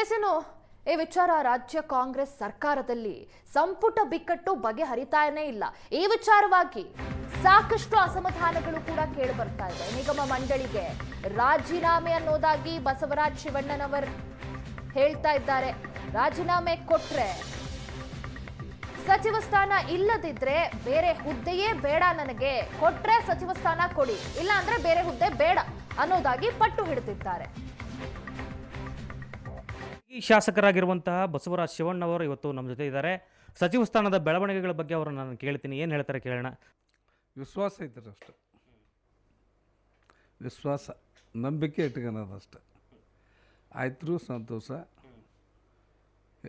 ಎಸೇನು ಈ ವಿಚಾರ ರಾಜ್ಯ ಕಾಂಗ್ರೆಸ್ ಸರ್ಕಾರದಲ್ಲಿ ಸಂಪುಟ ಬಿಕ್ಕಟ್ಟು ಬಗೆಹರಿತಾನೇ ಇಲ್ಲ. ಈ ವಿಚಾರವಾಗಿ ಸಾಕಷ್ಟು ಅಸಮಾಧಾನಗಳು ಕೂಡ ಕೇಳಿ ಬರ್ತಾ ಇದೆ. ನಿಗಮ ಮಂಡಳಿಗೆ ರಾಜೀನಾಮೆ ಅನ್ನೋದಾಗಿ ಬಸವರಾಜ ಶಿವಣ್ಣನವರ್ ಹೇಳ್ತಾ ಇದ್ದಾರೆ. ರಾಜೀನಾಮೆ ಕೊಟ್ರೆ ಸಚಿವ ಸ್ಥಾನ ಇಲ್ಲದಿದ್ರೆ ಬೇರೆ ಹುದ್ದೆಯೇ ಬೇಡ, ನನಗೆ ಕೊಟ್ರೆ ಸಚಿವ ಸ್ಥಾನ ಕೊಡಿ, ಇಲ್ಲ ಅಂದ್ರೆ ಬೇರೆ ಹುದ್ದೆ ಬೇಡ ಅನ್ನೋದಾಗಿ ಪಟ್ಟು ಹಿಡಿದಿದ್ದಾರೆ. ಈ ಶಾಸಕರಾಗಿರುವಂತಹ ಬಸವರಾಜ ಶಿವಣ್ಣವರು ಇವತ್ತು ನಮ್ಮ ಜೊತೆ ಇದ್ದಾರೆ. ಸಚಿವ ಸ್ಥಾನದ ಬೆಳವಣಿಗೆಗಳ ಬಗ್ಗೆ ಅವರನ್ನು ನಾನು ಕೇಳ್ತೀನಿ, ಏನು ಹೇಳ್ತಾರೆ ಕೇಳೋಣ. ವಿಶ್ವಾಸ ಐತ್ರಿ ಅಷ್ಟೆ, ವಿಶ್ವಾಸ ನಂಬಿಕೆ ಇಟ್ಕೊಳ್ಳೋದಷ್ಟೆ. ಆಯ್ತು, ಸಂತೋಷ.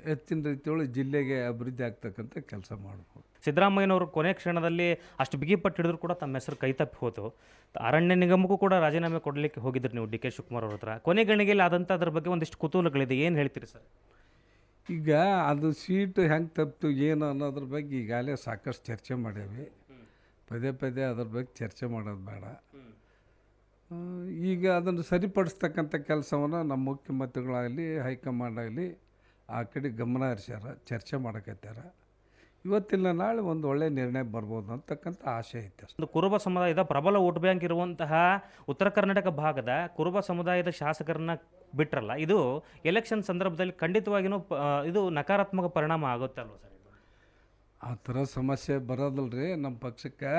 ಹೆಚ್ಚಿನ ರೀತಿಯೊಳಗೆ ಜಿಲ್ಲೆಗೆ ಅಭಿವೃದ್ಧಿ ಆಗ್ತಕ್ಕಂಥ ಕೆಲಸ ಮಾಡ್ಬೋದು. ಸಿದ್ದರಾಮಯ್ಯನವರು ಕೊನೆ ಕ್ಷಣದಲ್ಲಿ ಅಷ್ಟು ಬಿಗಿಪಟ್ಟು ಹಿಡಿದ್ರು ಕೂಡ ತಮ್ಮ ಹೆಸರು ಕೈ ತಪ್ಪಿ ಹೋತು. ಅರಣ್ಯ ನಿಗಮಕ್ಕೂ ಕೂಡ ರಾಜೀನಾಮೆ ಕೊಡಲಿಕ್ಕೆ ಹೋಗಿದ್ರು ನೀವು ಡಿ ಕೆ ಶಿವಕುಮಾರ್ ಅವ್ರ ಹತ್ರ. ಕೊನೆ ಗಣಿಗೆಯಲ್ಲಿ ಆದಂಥ ಅದ್ರ ಬಗ್ಗೆ ಒಂದಿಷ್ಟು ಕುತೂಹಲಗಳಿದೆ, ಏನು ಹೇಳ್ತೀರಿ ಸರ್? ಈಗ ಅದು ಸೀಟು ಹೆಂಗೆ ತಪ್ಪಿತು ಏನು ಅನ್ನೋದ್ರ ಬಗ್ಗೆ ಈಗಾಗಲೇ ಸಾಕಷ್ಟು ಚರ್ಚೆ ಮಾಡೇವಿ. ಪದೇ ಪದೇ ಅದ್ರ ಬಗ್ಗೆ ಚರ್ಚೆ ಮಾಡೋದು ಬೇಡ. ಈಗ ಅದನ್ನು ಸರಿಪಡಿಸ್ತಕ್ಕಂಥ ಕೆಲಸವನ್ನು ನಮ್ಮ ಮುಖ್ಯಮಂತ್ರಿಗಳಾಗಲಿ ಹೈಕಮಾಂಡ್ ಆಗಲಿ ಆ ಕಡೆ ಗಮನ ಹರಿಸ್ಯಾರ, ಚರ್ಚೆ ಮಾಡಕತ್ತಾರ. ಇವತ್ತಿಲ್ಲ ನಾಳೆ ಒಂದು ಒಳ್ಳೆ ನಿರ್ಣಯ ಬರ್ಬೋದು ಅಂತಕ್ಕಂಥ ಆಶೆ ಐತೆ. ಒಂದು ಕುರುಬ ಸಮುದಾಯದ ಪ್ರಬಲ ವೋಟ್ ಬ್ಯಾಂಕ್ ಇರುವಂತಹ ಉತ್ತರ ಕರ್ನಾಟಕ ಭಾಗದ ಕುರುಬ ಸಮುದಾಯದ ಶಾಸಕರನ್ನ ಬಿಟ್ರಲ್ಲ, ಇದು ಎಲೆಕ್ಷನ್ ಸಂದರ್ಭದಲ್ಲಿ ಖಂಡಿತವಾಗಿಯೂ ಇದು ನಕಾರಾತ್ಮಕ ಪರಿಣಾಮ ಆಗುತ್ತೆ ಅಲ್ವ ಸರ್? ಆ ಥರ ಸಮಸ್ಯೆ ಬರೋದಲ್ರಿ ನಮ್ಮ ಪಕ್ಷಕ್ಕೆ.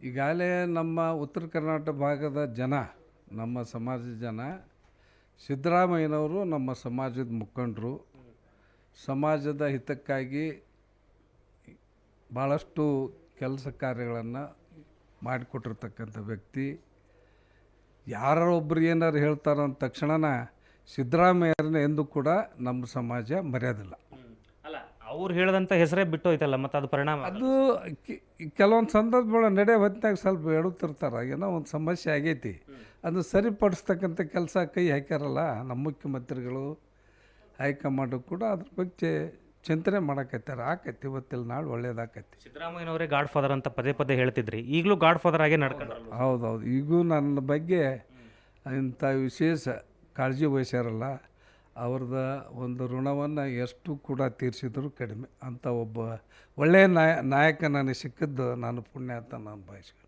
ಈಗಾಗಲೇ ನಮ್ಮ ಉತ್ತರ ಕರ್ನಾಟಕ ಭಾಗದ ಜನ, ನಮ್ಮ ಸಮಾಜದ ಜನ, ಸಿದ್ದರಾಮಯ್ಯನವರು ನಮ್ಮ ಸಮಾಜದ ಮುಖಂಡರು, ಸಮಾಜದ ಹಿತಕ್ಕಾಗಿ ಭಾಳಷ್ಟು ಕೆಲಸ ಕಾರ್ಯಗಳನ್ನು ಮಾಡಿಕೊಟ್ಟಿರ್ತಕ್ಕಂಥ ವ್ಯಕ್ತಿ. ಯಾರೊಬ್ಬರು ಏನಾರು ಹೇಳ್ತಾರೋ ಅಂದ ತಕ್ಷಣ ಸಿದ್ದರಾಮಯ್ಯರನ್ನ ಎಂದೂ ಕೂಡ ನಮ್ಮ ಸಮಾಜ ಮರ್ಯಾದಿಲ್ಲ. ಅಲ್ಲ, ಅವ್ರು ಹೇಳಿದಂಥ ಹೆಸರೇ ಬಿಟ್ಟು ಹೋಯ್ತಲ್ಲ, ಮತ್ತು ಅದು ಪರಿಣಾಮ ಅದು ಕೆಲವೊಂದು ಸಂದರ್ಭಗಳ ನಡೆ ಹೊತ್ತಿನಾಗ ಸ್ವಲ್ಪ ಎಡುತ್ತಿರ್ತಾರೆ. ಏನೋ ಒಂದು ಸಮಸ್ಯೆ ಆಗೈತಿ, ಅದು ಸರಿಪಡಿಸ್ತಕ್ಕಂಥ ಕೆಲಸ ಕೈ ಹಾಕ್ಯಾರಲ್ಲ ನಮ್ಮ ಮುಖ್ಯಮಂತ್ರಿಗಳು, ಹೈಕಮಾಂಡು ಕೂಡ ಅದ್ರ ಬಗ್ಗೆ ಚಿಂತನೆ ಮಾಡಕತ್ತಾರೆ. ಆಕೈತಿ, ಇವತ್ತಿಲ್ಲ ನಾಳೆ ಒಳ್ಳೇದಾಕೈತಿ. ಸಿದ್ದರಾಮಯ್ಯನವರೇ ಗಾಡ್ ಫಾದರ್ ಅಂತ ಪದೇ ಪದೇ ಹೇಳ್ತಿದ್ರಿ, ಈಗಲೂ ಗಾಡ್ ಫಾದರ್ ಆಗೇ ನಡ್ಕೊಂಡು. ಹೌದೌದು, ಈಗೂ ನನ್ನ ಬಗ್ಗೆ ಇಂಥ ವಿಶೇಷ ಕಾಳಜಿ ವಹಿಸ್ಯಾರಲ್ಲ, ಅವ್ರದ ಒಂದು ಋಣವನ್ನು ಎಷ್ಟು ಕೂಡ ತೀರಿಸಿದ್ರು ಕಡಿಮೆ. ಅಂಥ ಒಬ್ಬ ಒಳ್ಳೆಯ ನಾಯಕ ನನಗೆ ಸಿಕ್ಕಿದ್ದು ನಾನು ಪುಣ್ಯ ಅಂತ ನಾನು ಬಯಸ್ಕೊಂಡು.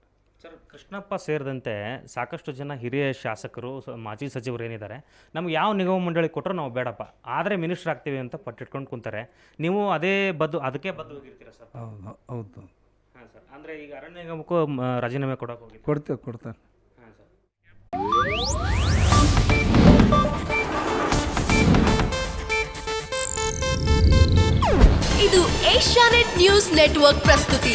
ಸರ್, ಕೃಷ್ಣಪ್ಪ ಸೇರಿದಂತೆ ಸಾಕಷ್ಟು ಜನ ಹಿರಿಯ ಶಾಸಕರು, ಮಾಜಿ ಸಚಿವರು ಏನಿದ್ದಾರೆ, ನಮ್ಗೆ ಯಾವ ನಿಗಮ ಮಂಡಳಿ ಕೊಟ್ಟರು ನಾವು ಬೇಡಪ್ಪ, ಆದರೆ ಮಿನಿಸ್ಟರ್ ಆಗ್ತೀವಿ ಅಂತ ಪಟ್ಟಿಟ್ಕೊಂಡು ಕುಂತಾರೆ. ನೀವು ಅದಕ್ಕೆ ಬದ್ದು ಹೋಗಿರ್ತೀರಾ ಸರ್? ಹೌದು ಹೌದು. ಹಾಂ ಸರ್, ಅಂದರೆ ಈಗ ಅರಣ್ಯ ನಿಗಮಕ್ಕೂ ರಾಜೀನಾಮೆ ಕೊಡೋಕೆ ಹೋಗಿ ಕೊಡ್ತಾರೆ. ಹಾಂ ಸರ್. ಇದು ಏಷ್ಯಾನೆಟ್ ನ್ಯೂಸ್ ನೆಟ್ವರ್ಕ್ ಪ್ರಸ್ತುತಿ.